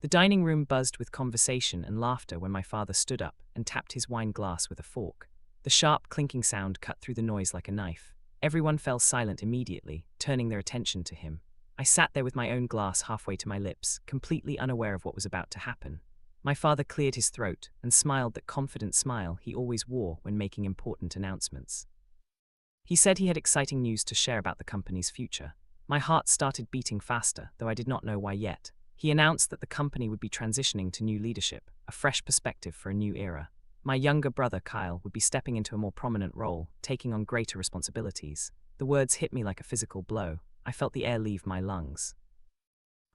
The dining room buzzed with conversation and laughter when my father stood up and tapped his wine glass with a fork. The sharp, clinking sound cut through the noise like a knife. Everyone fell silent immediately, turning their attention to him. I sat there with my own glass halfway to my lips, completely unaware of what was about to happen. My father cleared his throat and smiled that confident smile he always wore when making important announcements. He said he had exciting news to share about the company's future. My heart started beating faster, though I did not know why yet. He announced that the company would be transitioning to new leadership, a fresh perspective for a new era. My younger brother, Kyle, would be stepping into a more prominent role, taking on greater responsibilities. The words hit me like a physical blow. I felt the air leave my lungs.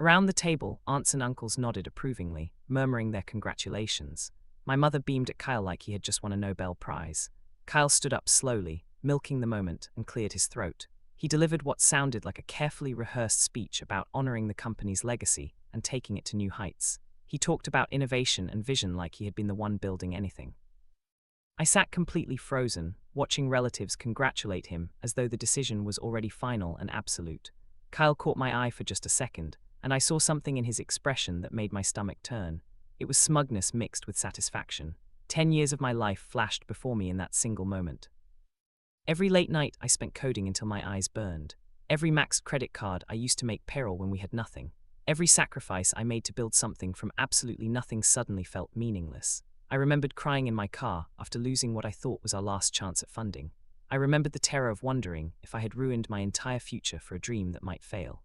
Around the table, aunts and uncles nodded approvingly, murmuring their congratulations. My mother beamed at Kyle like he had just won a Nobel Prize. Kyle stood up slowly, milking the moment, and cleared his throat. He delivered what sounded like a carefully rehearsed speech about honoring the company's legacy and taking it to new heights. He talked about innovation and vision like he had been the one building anything. I sat completely frozen, watching relatives congratulate him as though the decision was already final and absolute. Kyle caught my eye for just a second, and I saw something in his expression that made my stomach turn. It was smugness mixed with satisfaction. 10 years of my life flashed before me in that single moment. Every late night I spent coding until my eyes burned. Every maxed credit card I used to make peril when we had nothing. Every sacrifice I made to build something from absolutely nothing suddenly felt meaningless. I remembered crying in my car after losing what I thought was our last chance at funding. I remembered the terror of wondering if I had ruined my entire future for a dream that might fail.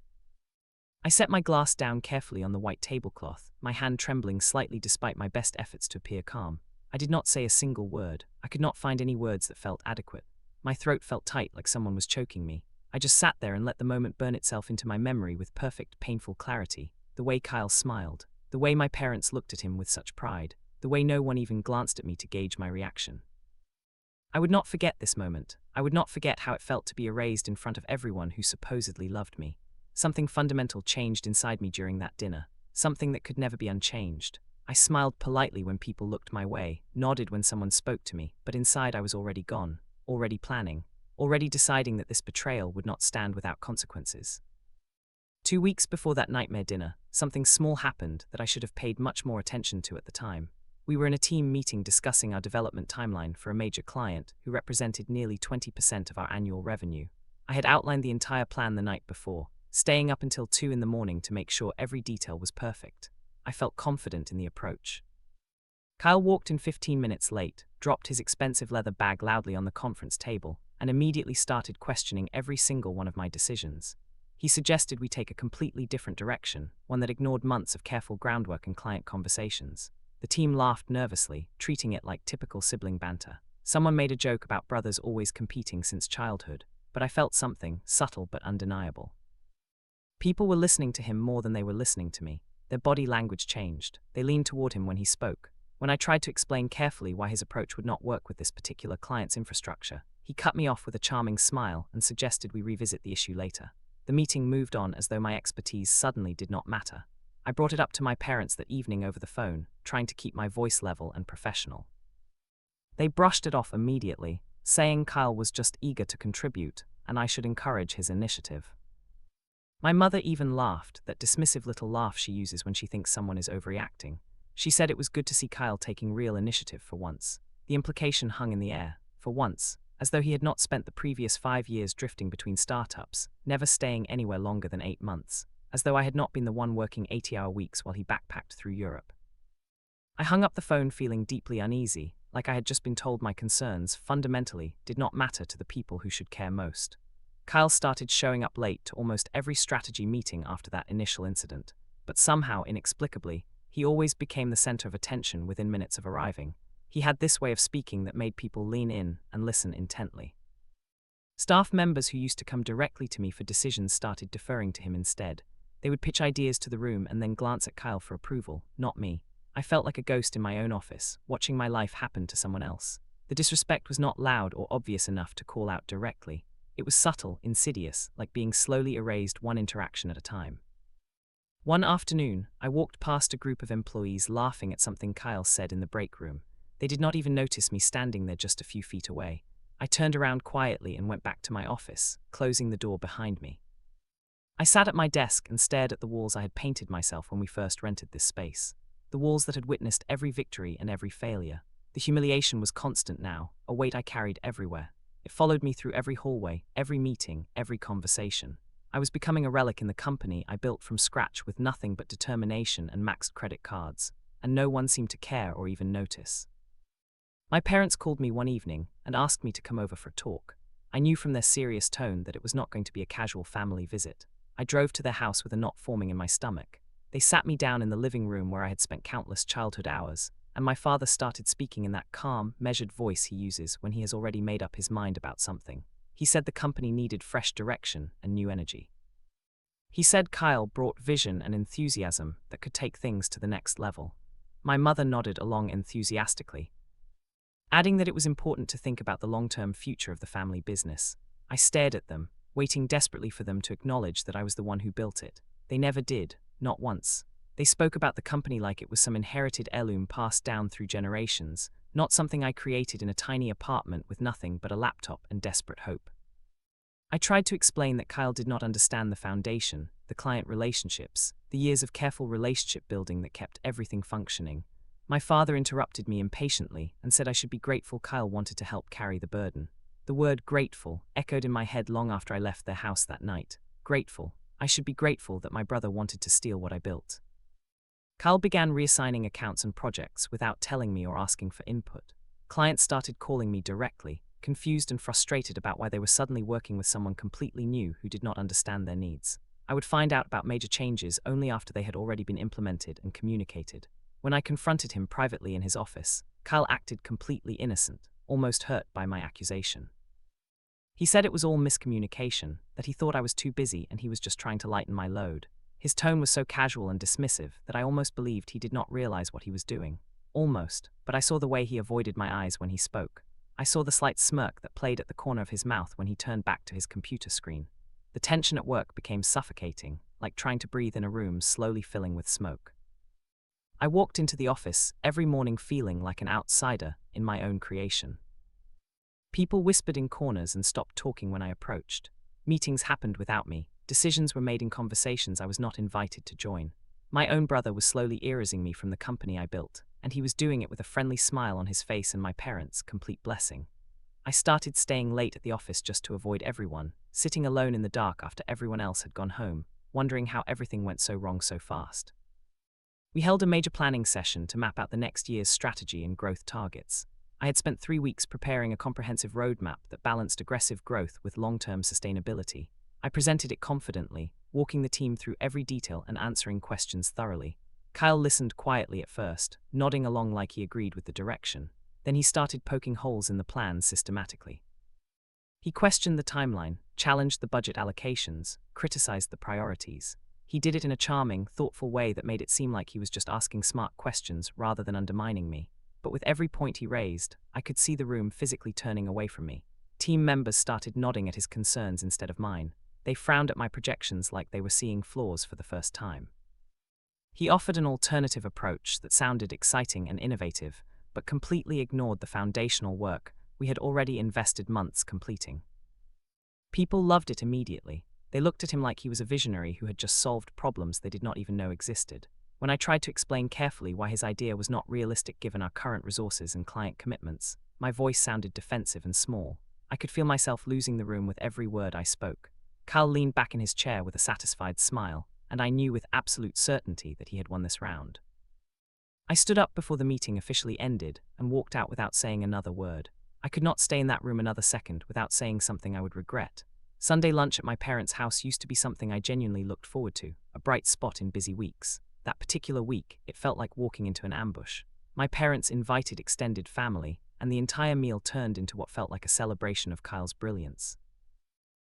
I set my glass down carefully on the white tablecloth, my hand trembling slightly despite my best efforts to appear calm. I did not say a single word. I could not find any words that felt adequate. My throat felt tight like someone was choking me. I just sat there and let the moment burn itself into my memory with perfect, painful clarity. The way Kyle smiled, the way my parents looked at him with such pride, the way no one even glanced at me to gauge my reaction. I would not forget this moment. I would not forget how it felt to be erased in front of everyone who supposedly loved me. Something fundamental changed inside me during that dinner, something that could never be unchanged. I smiled politely when people looked my way, nodded when someone spoke to me, but inside I was already gone, already planning, already deciding that this betrayal would not stand without consequences. 2 weeks before that nightmare dinner, something small happened that I should have paid much more attention to at the time. We were in a team meeting discussing our development timeline for a major client who represented nearly 20% of our annual revenue. I had outlined the entire plan the night before, staying up until 2 in the morning to make sure every detail was perfect. I felt confident in the approach. Kyle walked in 15 minutes late, dropped his expensive leather bag loudly on the conference table, and immediately started questioning every single one of my decisions. He suggested we take a completely different direction, one that ignored months of careful groundwork and client conversations. The team laughed nervously, treating it like typical sibling banter. Someone made a joke about brothers always competing since childhood, but I felt something, subtle but undeniable. People were listening to him more than they were listening to me. Their body language changed. They leaned toward him when he spoke. When I tried to explain carefully why his approach would not work with this particular client's infrastructure, he cut me off with a charming smile and suggested we revisit the issue later. The meeting moved on as though my expertise suddenly did not matter. I brought it up to my parents that evening over the phone, trying to keep my voice level and professional. They brushed it off immediately, saying Kyle was just eager to contribute, and I should encourage his initiative. My mother even laughed, that dismissive little laugh she uses when she thinks someone is overreacting. She said it was good to see Kyle taking real initiative for once. The implication hung in the air, for once, as though he had not spent the previous 5 years drifting between startups, never staying anywhere longer than 8 months, as though I had not been the one working 80-hour weeks while he backpacked through Europe. I hung up the phone feeling deeply uneasy, like I had just been told my concerns, fundamentally, did not matter to the people who should care most. Kyle started showing up late to almost every strategy meeting after that initial incident, but somehow, inexplicably, he always became the center of attention within minutes of arriving. He had this way of speaking that made people lean in and listen intently. Staff members who used to come directly to me for decisions started deferring to him instead. They would pitch ideas to the room and then glance at Kyle for approval, not me. I felt like a ghost in my own office, watching my life happen to someone else. The disrespect was not loud or obvious enough to call out directly. It was subtle, insidious, like being slowly erased one interaction at a time. One afternoon, I walked past a group of employees laughing at something Kyle said in the break room. They did not even notice me standing there just a few feet away. I turned around quietly and went back to my office, closing the door behind me. I sat at my desk and stared at the walls I had painted myself when we first rented this space. The walls that had witnessed every victory and every failure. The humiliation was constant now, a weight I carried everywhere. It followed me through every hallway, every meeting, every conversation. I was becoming a relic in the company I built from scratch with nothing but determination and maxed credit cards, and no one seemed to care or even notice. My parents called me one evening and asked me to come over for a talk. I knew from their serious tone that it was not going to be a casual family visit. I drove to their house with a knot forming in my stomach. They sat me down in the living room where I had spent countless childhood hours, and my father started speaking in that calm, measured voice he uses when he has already made up his mind about something. He said the company needed fresh direction and new energy. He said Kyle brought vision and enthusiasm that could take things to the next level. My mother nodded along enthusiastically, adding that it was important to think about the long-term future of the family business. I stared at them, waiting desperately for them to acknowledge that I was the one who built it. They never did, not once. They spoke about the company like it was some inherited heirloom passed down through generations, not something I created in a tiny apartment with nothing but a laptop and desperate hope. I tried to explain that Kyle did not understand the foundation, the client relationships, the years of careful relationship building that kept everything functioning. My father interrupted me impatiently and said I should be grateful Kyle wanted to help carry the burden. The word grateful echoed in my head long after I left their house that night. Grateful. I should be grateful that my brother wanted to steal what I built. Kyle began reassigning accounts and projects without telling me or asking for input. Clients started calling me directly, confused and frustrated about why they were suddenly working with someone completely new who did not understand their needs. I would find out about major changes only after they had already been implemented and communicated. When I confronted him privately in his office, Kyle acted completely innocent, almost hurt by my accusation. He said it was all miscommunication, that he thought I was too busy and he was just trying to lighten my load. His tone was so casual and dismissive that I almost believed he did not realize what he was doing. Almost, but I saw the way he avoided my eyes when he spoke. I saw the slight smirk that played at the corner of his mouth when he turned back to his computer screen. The tension at work became suffocating, like trying to breathe in a room slowly filling with smoke. I walked into the office every morning feeling like an outsider in my own creation. People whispered in corners and stopped talking when I approached. Meetings happened without me. Decisions were made in conversations I was not invited to join. My own brother was slowly erasing me from the company I built, and he was doing it with a friendly smile on his face and my parents' complete blessing. I started staying late at the office just to avoid everyone, sitting alone in the dark after everyone else had gone home, wondering how everything went so wrong so fast. We held a major planning session to map out the next year's strategy and growth targets. I had spent 3 weeks preparing a comprehensive roadmap that balanced aggressive growth with long-term sustainability. I presented it confidently, walking the team through every detail and answering questions thoroughly. Kyle listened quietly at first, nodding along like he agreed with the direction. Then he started poking holes in the plan systematically. He questioned the timeline, challenged the budget allocations, criticized the priorities. He did it in a charming, thoughtful way that made it seem like he was just asking smart questions rather than undermining me. But with every point he raised, I could see the room physically turning away from me. Team members started nodding at his concerns instead of mine. They frowned at my projections like they were seeing flaws for the first time. He offered an alternative approach that sounded exciting and innovative, but completely ignored the foundational work we had already invested months completing. People loved it immediately. They looked at him like he was a visionary who had just solved problems they did not even know existed. When I tried to explain carefully why his idea was not realistic given our current resources and client commitments, my voice sounded defensive and small. I could feel myself losing the room with every word I spoke. Kyle leaned back in his chair with a satisfied smile, and I knew with absolute certainty that he had won this round. I stood up before the meeting officially ended and walked out without saying another word. I could not stay in that room another second without saying something I would regret. Sunday lunch at my parents' house used to be something I genuinely looked forward to, a bright spot in busy weeks. That particular week, it felt like walking into an ambush. My parents invited extended family, and the entire meal turned into what felt like a celebration of Kyle's brilliance.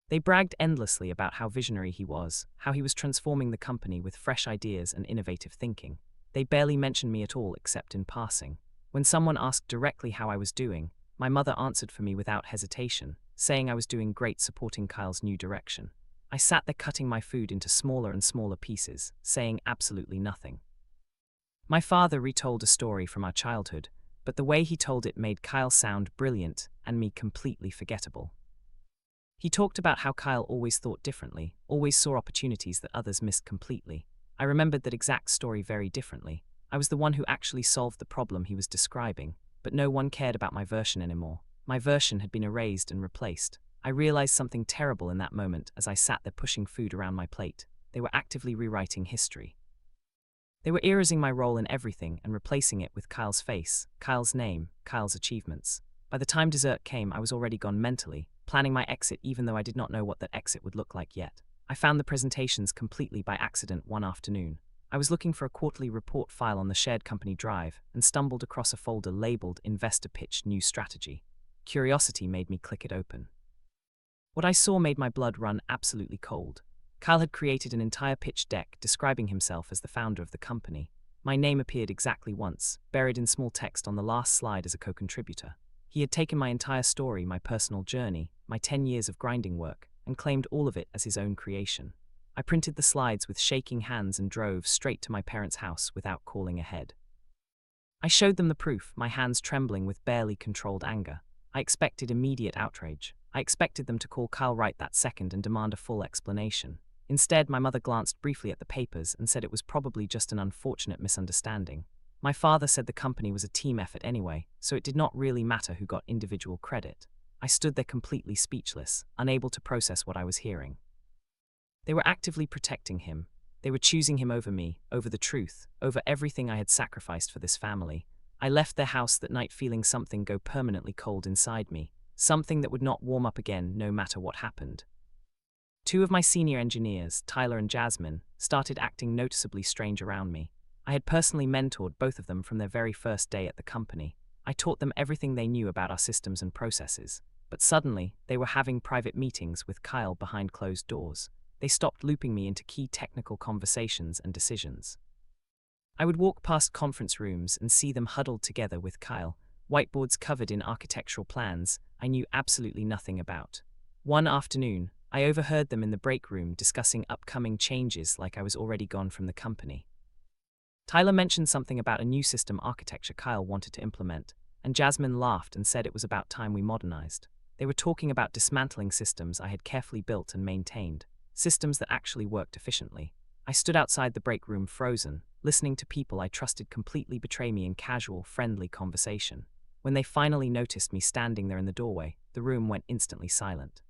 They bragged endlessly about how visionary he was, how he was transforming the company with fresh ideas and innovative thinking. They barely mentioned me at all except in passing. When someone asked directly how I was doing, my mother answered for me without hesitation, saying I was doing great supporting Kyle's new direction. I sat there cutting my food into smaller and smaller pieces, saying absolutely nothing. My father retold a story from our childhood, but the way he told it made Kyle sound brilliant and me completely forgettable. He talked about how Kyle always thought differently, always saw opportunities that others missed completely. I remembered that exact story very differently. I was the one who actually solved the problem he was describing, but no one cared about my version anymore. My version had been erased and replaced. I realized something terrible in that moment as I sat there pushing food around my plate. They were actively rewriting history. They were erasing my role in everything and replacing it with Kyle's face, Kyle's name, Kyle's achievements. By the time dessert came, I was already gone mentally, planning my exit even though I did not know what that exit would look like yet. I found the presentations completely by accident one afternoon. I was looking for a quarterly report file on the shared company drive and stumbled across a folder labeled Investor Pitch New Strategy. Curiosity made me click it open. What I saw made my blood run absolutely cold. Kyle had created an entire pitch deck describing himself as the founder of the company. My name appeared exactly once, buried in small text on the last slide as a co-contributor. He had taken my entire story, my personal journey, my 10 years of grinding work, and claimed all of it as his own creation. I printed the slides with shaking hands and drove straight to my parents' house without calling ahead. I showed them the proof, my hands trembling with barely controlled anger. I expected immediate outrage. I expected them to call Kyle right that second and demand a full explanation. Instead, my mother glanced briefly at the papers and said it was probably just an unfortunate misunderstanding. My father said the company was a team effort anyway, so it did not really matter who got individual credit. I stood there completely speechless, unable to process what I was hearing. They were actively protecting him. They were choosing him over me, over the truth, over everything I had sacrificed for this family. I left their house that night feeling something go permanently cold inside me, something that would not warm up again no matter what happened. Two of my senior engineers, Tyler and Jasmine, started acting noticeably strange around me. I had personally mentored both of them from their very first day at the company. I taught them everything they knew about our systems and processes. But suddenly, they were having private meetings with Kyle behind closed doors. They stopped looping me into key technical conversations and decisions. I would walk past conference rooms and see them huddled together with Kyle, whiteboards covered in architectural plans I knew absolutely nothing about. One afternoon, I overheard them in the break room discussing upcoming changes like I was already gone from the company. Tyler mentioned something about a new system architecture Kyle wanted to implement, and Jasmine laughed and said it was about time we modernized. They were talking about dismantling systems I had carefully built and maintained, systems that actually worked efficiently. I stood outside the break room frozen, listening to people I trusted completely betray me in casual, friendly conversation. When they finally noticed me standing there in the doorway, the room went instantly silent.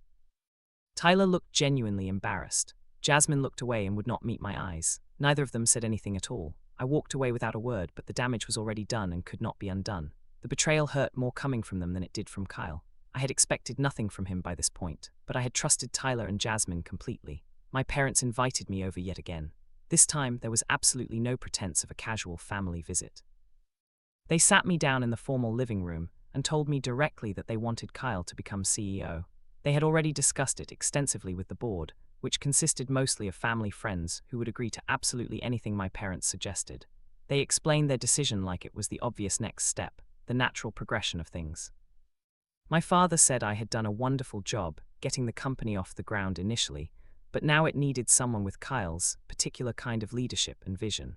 Tyler looked genuinely embarrassed. Jasmine looked away and would not meet my eyes. Neither of them said anything at all. I walked away without a word, but the damage was already done and could not be undone. The betrayal hurt more coming from them than it did from Kyle. I had expected nothing from him by this point, but I had trusted Tyler and Jasmine completely. My parents invited me over yet again. This time, there was absolutely no pretense of a casual family visit. They sat me down in the formal living room and told me directly that they wanted Kyle to become CEO. They had already discussed it extensively with the board, which consisted mostly of family friends who would agree to absolutely anything my parents suggested. They explained their decision like it was the obvious next step, the natural progression of things. My father said I had done a wonderful job getting the company off the ground initially, but now it needed someone with Kyle's particular kind of leadership and vision.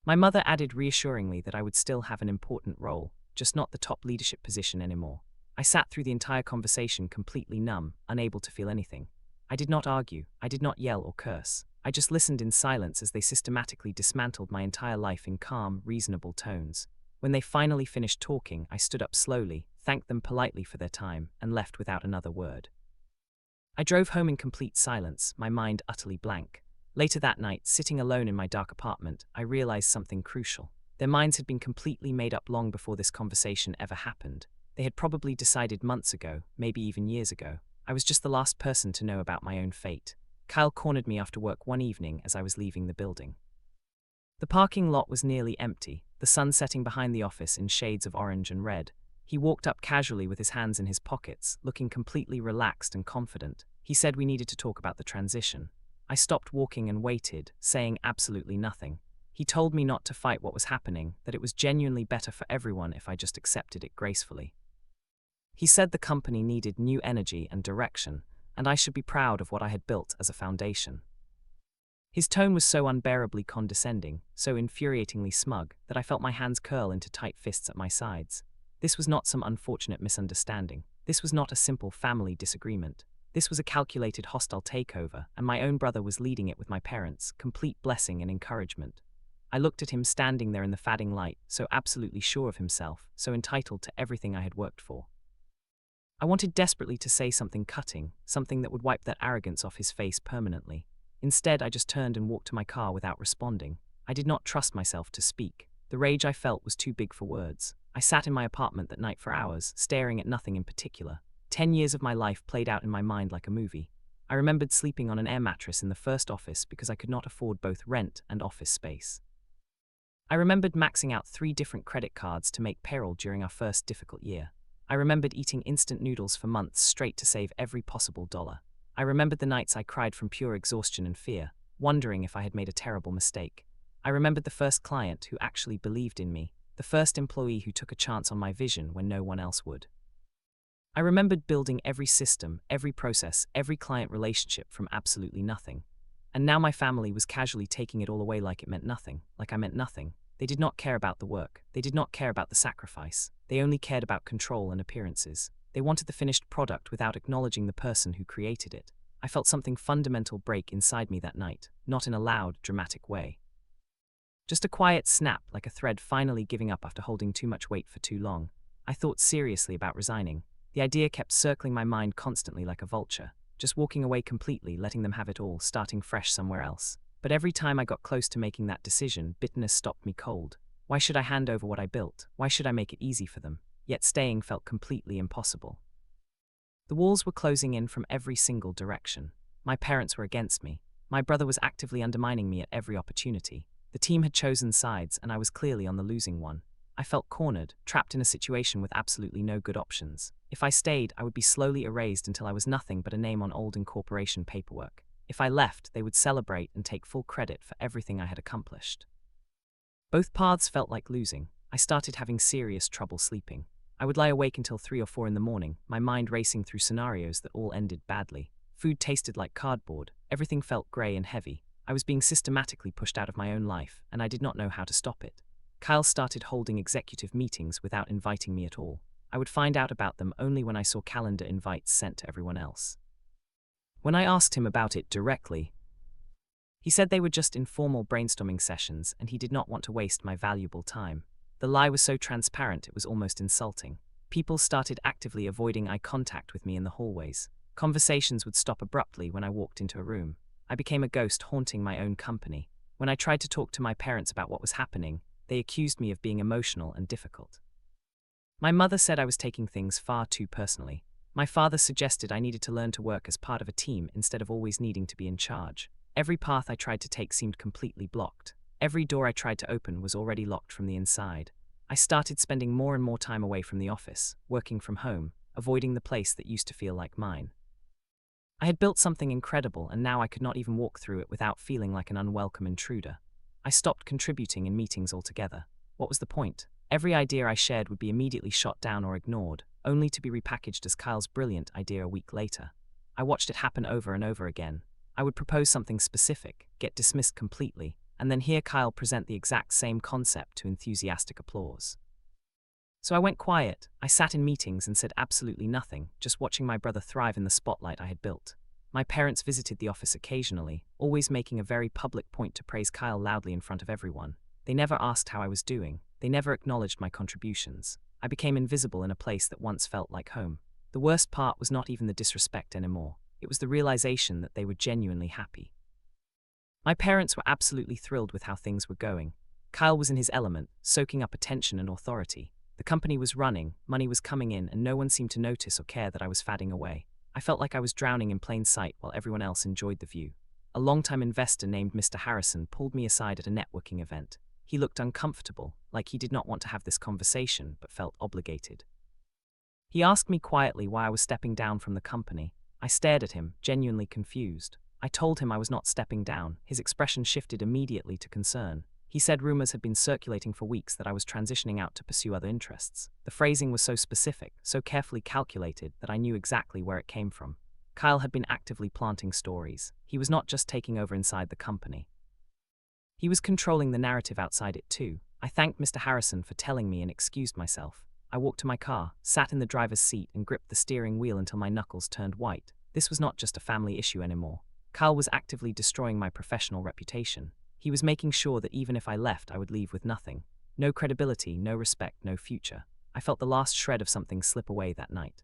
My mother added reassuringly that I would still have an important role, just not the top leadership position anymore. I sat through the entire conversation completely numb, unable to feel anything. I did not argue, I did not yell or curse. I just listened in silence as they systematically dismantled my entire life in calm, reasonable tones. When they finally finished talking, I stood up slowly, thanked them politely for their time, and left without another word. I drove home in complete silence, my mind utterly blank. Later that night, sitting alone in my dark apartment, I realized something crucial. Their minds had been completely made up long before this conversation ever happened. They had probably decided months ago, maybe even years ago. I was just the last person to know about my own fate. Kyle cornered me after work one evening as I was leaving the building. The parking lot was nearly empty, the sun setting behind the office in shades of orange and red. He walked up casually with his hands in his pockets, looking completely relaxed and confident. He said we needed to talk about the transition. I stopped walking and waited, saying absolutely nothing. He told me not to fight what was happening, that it was genuinely better for everyone if I just accepted it gracefully. He said the company needed new energy and direction, and I should be proud of what I had built as a foundation. His tone was so unbearably condescending, so infuriatingly smug, that I felt my hands curl into tight fists at my sides. This was not some unfortunate misunderstanding. This was not a simple family disagreement. This was a calculated hostile takeover, and my own brother was leading it with my parents, complete blessing and encouragement. I looked at him standing there in the fading light, so absolutely sure of himself, so entitled to everything I had worked for. I wanted desperately to say something cutting, something that would wipe that arrogance off his face permanently. Instead, I just turned and walked to my car without responding. I did not trust myself to speak. The rage I felt was too big for words. I sat in my apartment that night for hours, staring at nothing in particular. 10 years of my life played out in my mind like a movie. I remembered sleeping on an air mattress in the first office because I could not afford both rent and office space. I remembered maxing out 3 different credit cards to make payroll during our first difficult year. I remembered eating instant noodles for months straight to save every possible dollar. I remembered the nights I cried from pure exhaustion and fear, wondering if I had made a terrible mistake. I remembered the first client who actually believed in me, the first employee who took a chance on my vision when no one else would. I remembered building every system, every process, every client relationship from absolutely nothing. And now my family was casually taking it all away like it meant nothing, like I meant nothing. They did not care about the work. They did not care about the sacrifice. They only cared about control and appearances. They wanted the finished product without acknowledging the person who created it. I felt something fundamental break inside me that night, not in a loud, dramatic way. Just a quiet snap, like a thread finally giving up after holding too much weight for too long. I thought seriously about resigning. The idea kept circling my mind constantly like a vulture, just walking away completely, letting them have it all, starting fresh somewhere else. But every time I got close to making that decision, bitterness stopped me cold. Why should I hand over what I built? Why should I make it easy for them? Yet staying felt completely impossible. The walls were closing in from every single direction. My parents were against me. My brother was actively undermining me at every opportunity. The team had chosen sides, and I was clearly on the losing one. I felt cornered, trapped in a situation with absolutely no good options. If I stayed, I would be slowly erased until I was nothing but a name on old incorporation paperwork. If I left, they would celebrate and take full credit for everything I had accomplished. Both paths felt like losing. I started having serious trouble sleeping. I would lie awake until 3 or 4 in the morning, my mind racing through scenarios that all ended badly. Food tasted like cardboard. Everything felt grey and heavy. I was being systematically pushed out of my own life, and I did not know how to stop it. Kyle started holding executive meetings without inviting me at all. I would find out about them only when I saw calendar invites sent to everyone else. When I asked him about it directly, he said they were just informal brainstorming sessions and he did not want to waste my valuable time. The lie was so transparent it was almost insulting. People started actively avoiding eye contact with me in the hallways. Conversations would stop abruptly when I walked into a room. I became a ghost haunting my own company. When I tried to talk to my parents about what was happening, they accused me of being emotional and difficult. My mother said I was taking things far too personally. My father suggested I needed to learn to work as part of a team instead of always needing to be in charge. Every path I tried to take seemed completely blocked. Every door I tried to open was already locked from the inside. I started spending more and more time away from the office, working from home, avoiding the place that used to feel like mine. I had built something incredible, and now I could not even walk through it without feeling like an unwelcome intruder. I stopped contributing in meetings altogether. What was the point? Every idea I shared would be immediately shot down or ignored, only to be repackaged as Kyle's brilliant idea a week later. I watched it happen over and over again. I would propose something specific, get dismissed completely, and then hear Kyle present the exact same concept to enthusiastic applause. So I went quiet. I sat in meetings and said absolutely nothing, just watching my brother thrive in the spotlight I had built. My parents visited the office occasionally, always making a very public point to praise Kyle loudly in front of everyone. They never asked how I was doing. They never acknowledged my contributions. I became invisible in a place that once felt like home. The worst part was not even the disrespect anymore. It was the realization that they were genuinely happy. My parents were absolutely thrilled with how things were going. Kyle was in his element, soaking up attention and authority. The company was running, money was coming in, and no one seemed to notice or care that I was fading away. I felt like I was drowning in plain sight while everyone else enjoyed the view. A longtime investor named Mr. Harrison pulled me aside at a networking event. He looked uncomfortable, like he did not want to have this conversation, but felt obligated. He asked me quietly why I was stepping down from the company. I stared at him, genuinely confused. I told him I was not stepping down. His expression shifted immediately to concern. He said rumors had been circulating for weeks that I was transitioning out to pursue other interests. The phrasing was so specific, so carefully calculated, that I knew exactly where it came from. Kyle had been actively planting stories. He was not just taking over inside the company. He was controlling the narrative outside it too. I thanked Mr. Harrison for telling me and excused myself. I walked to my car, sat in the driver's seat and gripped the steering wheel until my knuckles turned white. This was not just a family issue anymore. Kyle was actively destroying my professional reputation. He was making sure that even if I left, I would leave with nothing. No credibility, no respect, no future. I felt the last shred of something slip away that night.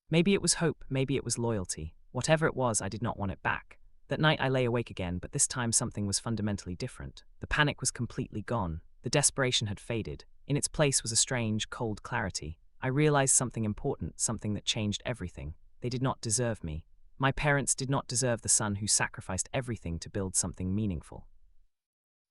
Maybe it was hope, maybe it was loyalty. Whatever it was, I did not want it back. That night I lay awake again, but this time something was fundamentally different. The panic was completely gone. The desperation had faded. In its place was a strange, cold clarity. I realized something important, something that changed everything. They did not deserve me. My parents did not deserve the son who sacrificed everything to build something meaningful.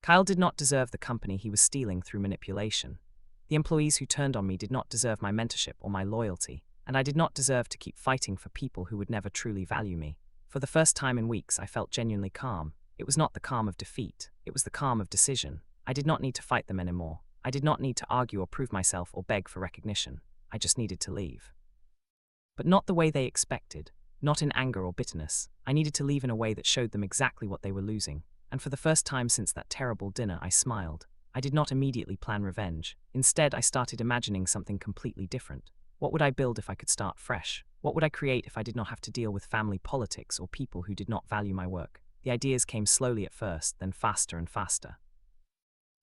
Kyle did not deserve the company he was stealing through manipulation. The employees who turned on me did not deserve my mentorship or my loyalty, and I did not deserve to keep fighting for people who would never truly value me. For the first time in weeks, I felt genuinely calm. It was not the calm of defeat, it was the calm of decision. I did not need to fight them anymore. I did not need to argue or prove myself or beg for recognition. I just needed to leave. But not the way they expected, not in anger or bitterness. I needed to leave in a way that showed them exactly what they were losing. And for the first time since that terrible dinner, I smiled. I did not immediately plan revenge. Instead, I started imagining something completely different. What would I build if I could start fresh? What would I create if I did not have to deal with family politics or people who did not value my work? The ideas came slowly at first, then faster and faster.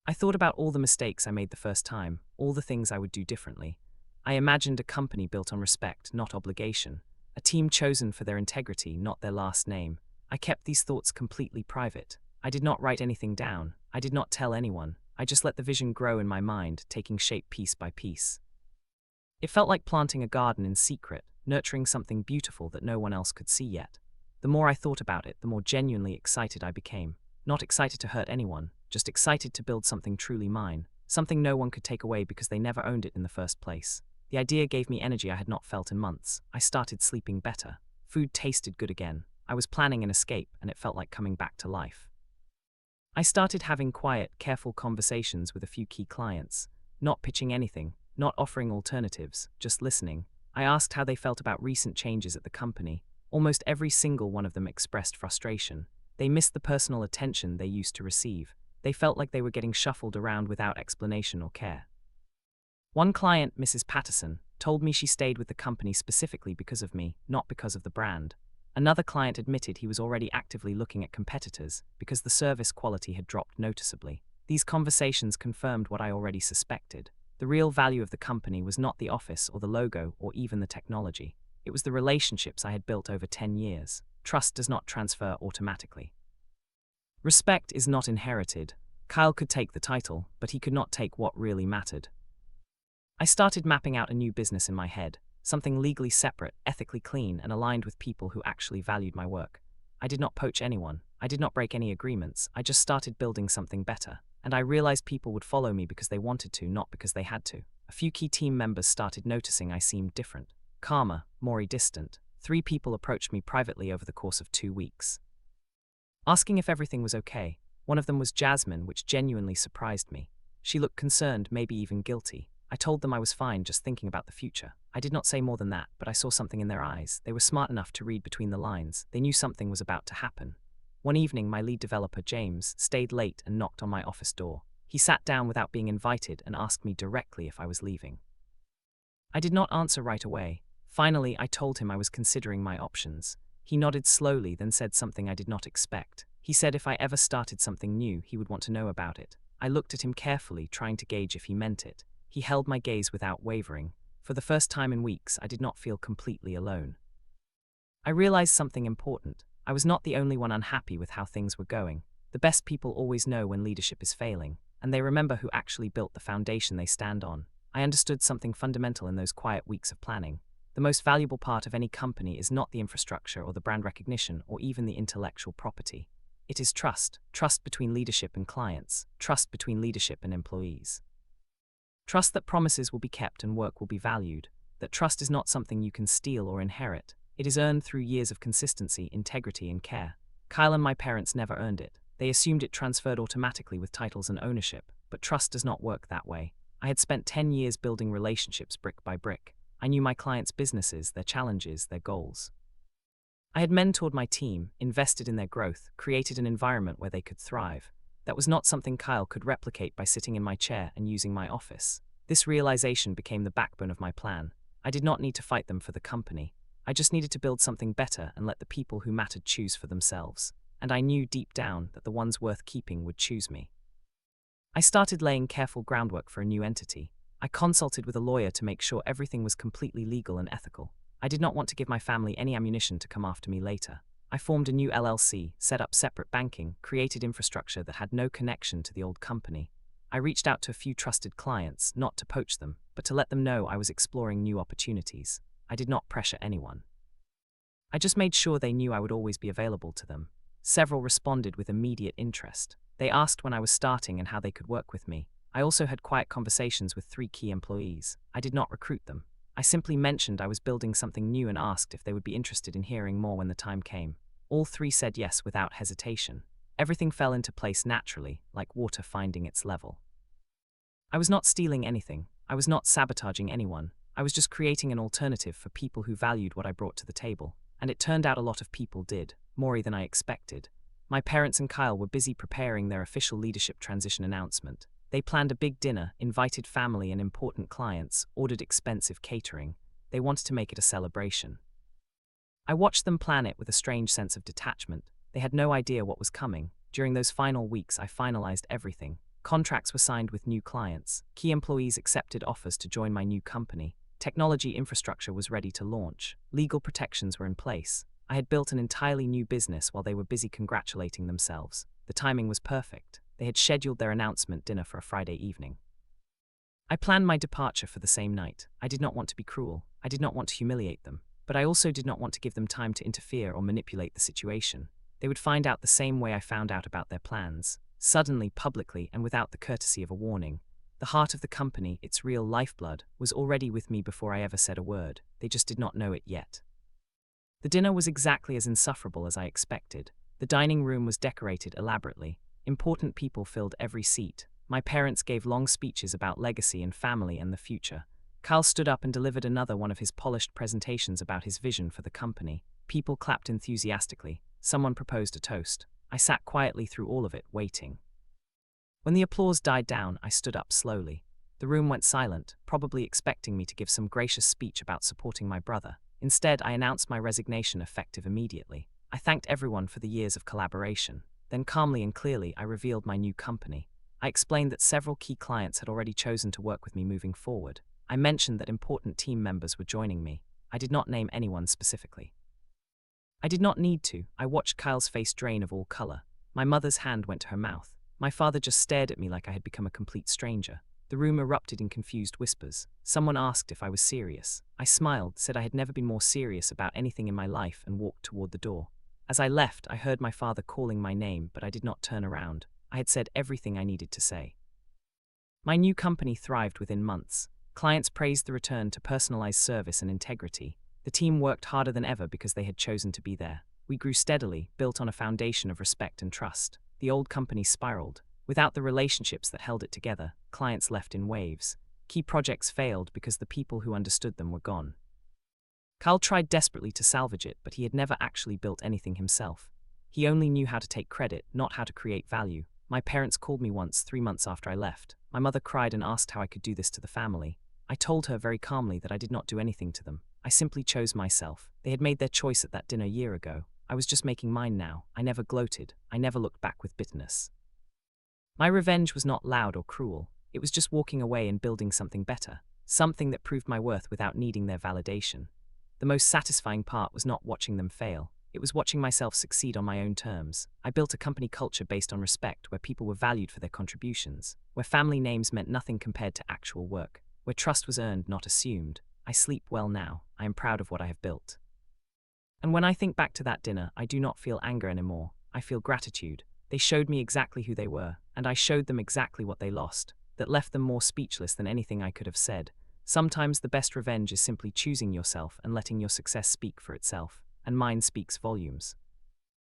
I thought about all the mistakes I made the first time, all the things I would do differently. I imagined a company built on respect, not obligation. A team chosen for their integrity, not their last name. I kept these thoughts completely private. I did not write anything down. I did not tell anyone. I just let the vision grow in my mind, taking shape piece by piece. It felt like planting a garden in secret, nurturing something beautiful that no one else could see yet. The more I thought about it, the more genuinely excited I became. Not excited to hurt anyone, just excited to build something truly mine, something no one could take away because they never owned it in the first place. The idea gave me energy I had not felt in months. I started sleeping better. Food tasted good again. I was planning an escape, and it felt like coming back to life. I started having quiet, careful conversations with a few key clients, not pitching anything, not offering alternatives, just listening. I asked how they felt about recent changes at the company. Almost every single one of them expressed frustration. They missed the personal attention they used to receive. They felt like they were getting shuffled around without explanation or care. One client, Mrs. Patterson, told me she stayed with the company specifically because of me, not because of the brand. Another client admitted he was already actively looking at competitors because the service quality had dropped noticeably. These conversations confirmed what I already suspected. The real value of the company was not the office or the logo or even the technology. It was the relationships I had built over 10 years. Trust does not transfer automatically. Respect is not inherited. Kyle could take the title, but he could not take what really mattered. I started mapping out a new business in my head, something legally separate, ethically clean, and aligned with people who actually valued my work. I did not poach anyone. I did not break any agreements. I just started building something better. And I realized people would follow me because they wanted to, not because they had to. A few key team members started noticing I seemed different. Calmer, more distant. 3 people approached me privately over the course of 2 weeks, asking if everything was okay. One of them was Jasmine, which genuinely surprised me. She looked concerned, maybe even guilty. I told them I was fine, just thinking about the future. I did not say more than that, but I saw something in their eyes. They were smart enough to read between the lines. They knew something was about to happen. One evening, my lead developer, James, stayed late and knocked on my office door. He sat down without being invited and asked me directly if I was leaving. I did not answer right away. Finally, I told him I was considering my options. He nodded slowly, then said something I did not expect. He said if I ever started something new, he would want to know about it. I looked at him carefully, trying to gauge if he meant it. He held my gaze without wavering. For the first time in weeks, I did not feel completely alone. I realized something important. I was not the only one unhappy with how things were going. The best people always know when leadership is failing, and they remember who actually built the foundation they stand on. I understood something fundamental in those quiet weeks of planning. The most valuable part of any company is not the infrastructure or the brand recognition or even the intellectual property. It is trust. Trust between leadership and clients. Trust between leadership and employees. Trust that promises will be kept and work will be valued. That trust is not something you can steal or inherit. It is earned through years of consistency, integrity, and care. Kyle and my parents never earned it. They assumed it transferred automatically with titles and ownership, but trust does not work that way. I had spent 10 years building relationships brick by brick. I knew my clients' businesses, their challenges, their goals. I had mentored my team, invested in their growth, created an environment where they could thrive. That was not something Kyle could replicate by sitting in my chair and using my office. This realization became the backbone of my plan. I did not need to fight them for the company. I just needed to build something better and let the people who mattered choose for themselves. And I knew deep down that the ones worth keeping would choose me. I started laying careful groundwork for a new entity. I consulted with a lawyer to make sure everything was completely legal and ethical. I did not want to give my family any ammunition to come after me later. I formed a new LLC, set up separate banking, created infrastructure that had no connection to the old company. I reached out to a few trusted clients, not to poach them, but to let them know I was exploring new opportunities. I did not pressure anyone. I just made sure they knew I would always be available to them. Several responded with immediate interest. They asked when I was starting and how they could work with me. I also had quiet conversations with 3 key employees. I did not recruit them. I simply mentioned I was building something new and asked if they would be interested in hearing more when the time came. All 3 said yes without hesitation. Everything fell into place naturally, like water finding its level. I was not stealing anything. I was not sabotaging anyone. I was just creating an alternative for people who valued what I brought to the table. And it turned out a lot of people did, more than I expected. My parents and Kyle were busy preparing their official leadership transition announcement. They planned a big dinner, invited family and important clients, ordered expensive catering. They wanted to make it a celebration. I watched them plan it with a strange sense of detachment. They had no idea what was coming. During those final weeks, I finalized everything. Contracts were signed with new clients. Key employees accepted offers to join my new company. Technology infrastructure was ready to launch. Legal protections were in place. I had built an entirely new business while they were busy congratulating themselves. The timing was perfect. They had scheduled their announcement dinner for a Friday evening. I planned my departure for the same night. I did not want to be cruel. I did not want to humiliate them. But I also did not want to give them time to interfere or manipulate the situation. They would find out the same way I found out about their plans. Suddenly, publicly, and without the courtesy of a warning. The heart of the company, its real lifeblood, was already with me before I ever said a word. They just did not know it yet. The dinner was exactly as insufferable as I expected. The dining room was decorated elaborately. Important people filled every seat. My parents gave long speeches about legacy and family and the future. Kyle stood up and delivered another one of his polished presentations about his vision for the company. People clapped enthusiastically. Someone proposed a toast. I sat quietly through all of it, waiting. When the applause died down, I stood up slowly. The room went silent, probably expecting me to give some gracious speech about supporting my brother. Instead, I announced my resignation effective immediately. I thanked everyone for the years of collaboration. Then calmly and clearly, I revealed my new company. I explained that several key clients had already chosen to work with me moving forward. I mentioned that important team members were joining me. I did not name anyone specifically. I did not need to. I watched Kyle's face drain of all color. My mother's hand went to her mouth. My father just stared at me like I had become a complete stranger. The room erupted in confused whispers. Someone asked if I was serious. I smiled, said I had never been more serious about anything in my life, and walked toward the door. As I left, I heard my father calling my name, but I did not turn around. I had said everything I needed to say. My new company thrived within months. Clients praised the return to personalized service and integrity. The team worked harder than ever because they had chosen to be there. We grew steadily, built on a foundation of respect and trust. The old company spiraled. Without the relationships that held it together, clients left in waves. Key projects failed because the people who understood them were gone. Carl tried desperately to salvage it, but he had never actually built anything himself. He only knew how to take credit, not how to create value. My parents called me once, 3 months after I left. My mother cried and asked how I could do this to the family. I told her very calmly that I did not do anything to them. I simply chose myself. They had made their choice at that dinner a year ago. I was just making mine now. I never gloated. I never looked back with bitterness. My revenge was not loud or cruel. It was just walking away and building something better. Something that proved my worth without needing their validation. The most satisfying part was not watching them fail. It was watching myself succeed on my own terms. I built a company culture based on respect, where people were valued for their contributions, where family names meant nothing compared to actual work, where trust was earned, not assumed. I sleep well now. I am proud of what I have built. And when I think back to that dinner, I do not feel anger anymore. I feel gratitude. They showed me exactly who they were, and I showed them exactly what they lost, that left them more speechless than anything I could have said. Sometimes the best revenge is simply choosing yourself and letting your success speak for itself, and mine speaks volumes.